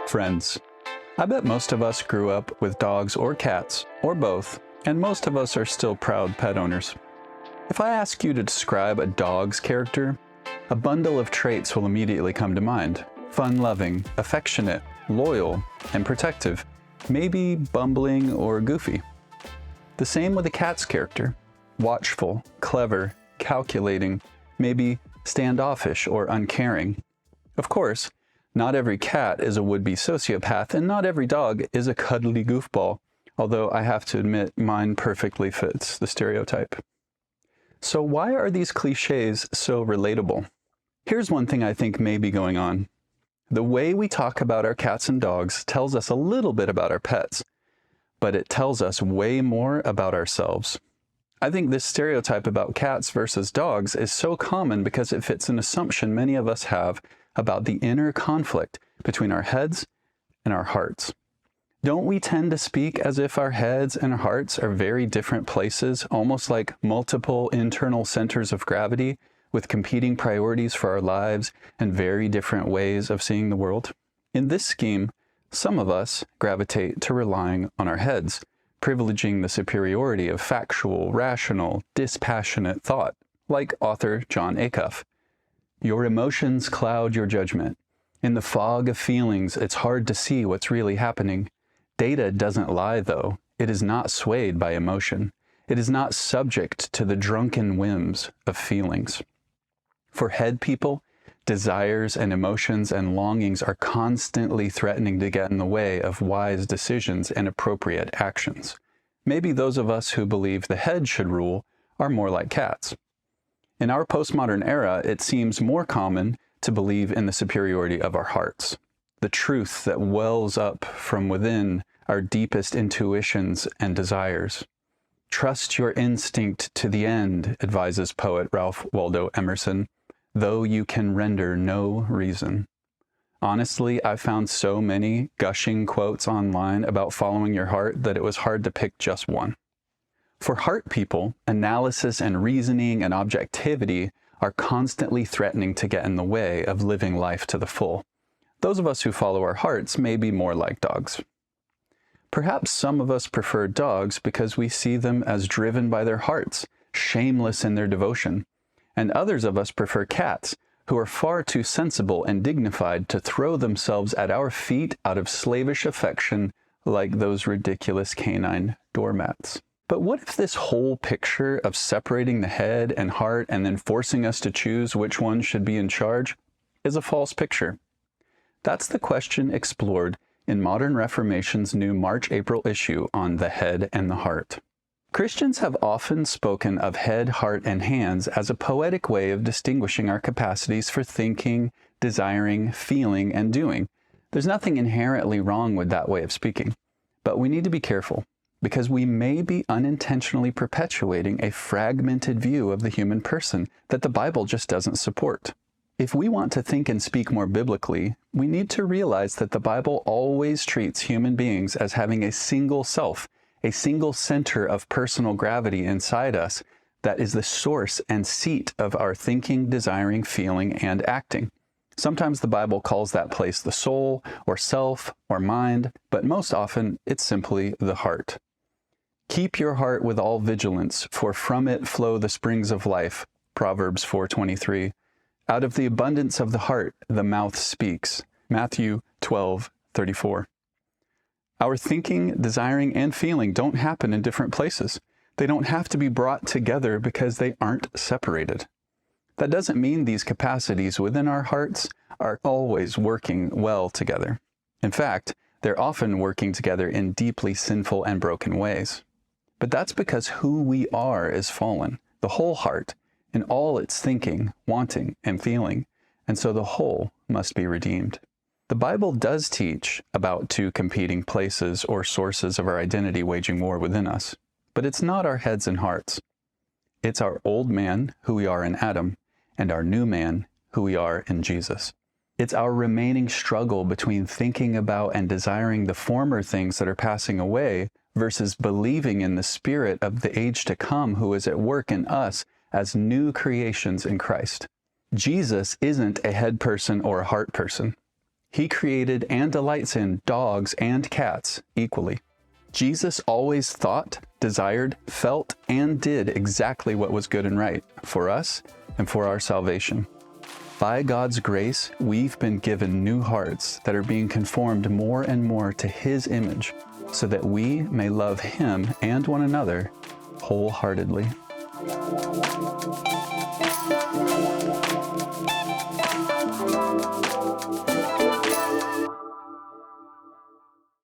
Friends. I bet most of us grew up with dogs or cats, or both, and most of us are still proud pet owners. If I ask you to describe a dog's character, a bundle of traits will immediately come to mind. Fun-loving, affectionate, loyal, and protective, maybe bumbling or goofy. The same with a cat's character. Watchful, clever, calculating, maybe standoffish or uncaring. Of course, not every cat is a would-be sociopath, and not every dog is a cuddly goofball, although I have to admit mine perfectly fits the stereotype. So why are these cliches so relatable? Here's one thing I think may be going on. The way we talk about our cats and dogs tells us a little bit about our pets, but it tells us way more about ourselves. I think this stereotype about cats versus dogs is so common because it fits an assumption many of us have about the inner conflict between our heads and our hearts. Don't we tend to speak as if our heads and our hearts are very different places, almost like multiple internal centers of gravity with competing priorities for our lives and very different ways of seeing the world? In this scheme, some of us gravitate to relying on our heads, privileging the superiority of factual, rational, dispassionate thought, like author Jon Acuff. Your emotions cloud your judgment. In the fog of feelings, it's hard to see what's really happening. Data doesn't lie, though. It is not swayed by emotion. It is not subject to the drunken whims of feelings. For head people, desires and emotions and longings are constantly threatening to get in the way of wise decisions and appropriate actions. Maybe those of us who believe the head should rule are more like cats. In our postmodern era, it seems more common to believe in the superiority of our hearts, the truth that wells up from within our deepest intuitions and desires. Trust your instinct to the end, advises poet Ralph Waldo Emerson, though you can render no reason. Honestly, I found so many gushing quotes online about following your heart that it was hard to pick just one. For heart people, analysis and reasoning and objectivity are constantly threatening to get in the way of living life to the full. Those of us who follow our hearts may be more like dogs. Perhaps some of us prefer dogs because we see them as driven by their hearts, shameless in their devotion. And others of us prefer cats, who are far too sensible and dignified to throw themselves at our feet out of slavish affection like those ridiculous canine doormats. But what if this whole picture of separating the head and heart and then forcing us to choose which one should be in charge is a false picture? That's the question explored in Modern Reformation's new March-April issue on the head and the heart. Christians have often spoken of head, heart, and hands as a poetic way of distinguishing our capacities for thinking, desiring, feeling, and doing. There's nothing inherently wrong with that way of speaking, but we need to be careful, because we may be unintentionally perpetuating a fragmented view of the human person that the Bible just doesn't support. If we want to think and speak more biblically, we need to realize that the Bible always treats human beings as having a single self, a single center of personal gravity inside us that is the source and seat of our thinking, desiring, feeling, and acting. Sometimes the Bible calls that place the soul, or self, or mind, but most often it's simply the heart. Keep your heart with all vigilance, for from it flow the springs of life, Proverbs 4:23. Out of the abundance of the heart, the mouth speaks, Matthew 12:34. Our thinking, desiring, and feeling don't happen in different places. They don't have to be brought together because they aren't separated. That doesn't mean these capacities within our hearts are always working well together. In fact, they're often working together in deeply sinful and broken ways. But that's because who we are is fallen, the whole heart, in all its thinking, wanting, and feeling, and so the whole must be redeemed. The Bible does teach about two competing places or sources of our identity waging war within us, but it's not our heads and hearts. It's our old man, who we are in Adam, and our new man, who we are in Jesus. It's our remaining struggle between thinking about and desiring the former things that are passing away versus believing in the Spirit of the age to come who is at work in us as new creations in Christ. Jesus isn't a head person or a heart person. He created and delights in dogs and cats equally. Jesus always thought, desired, felt, and did exactly what was good and right for us and for our salvation. By God's grace, we've been given new hearts that are being conformed more and more to His image, so that we may love Him and one another wholeheartedly.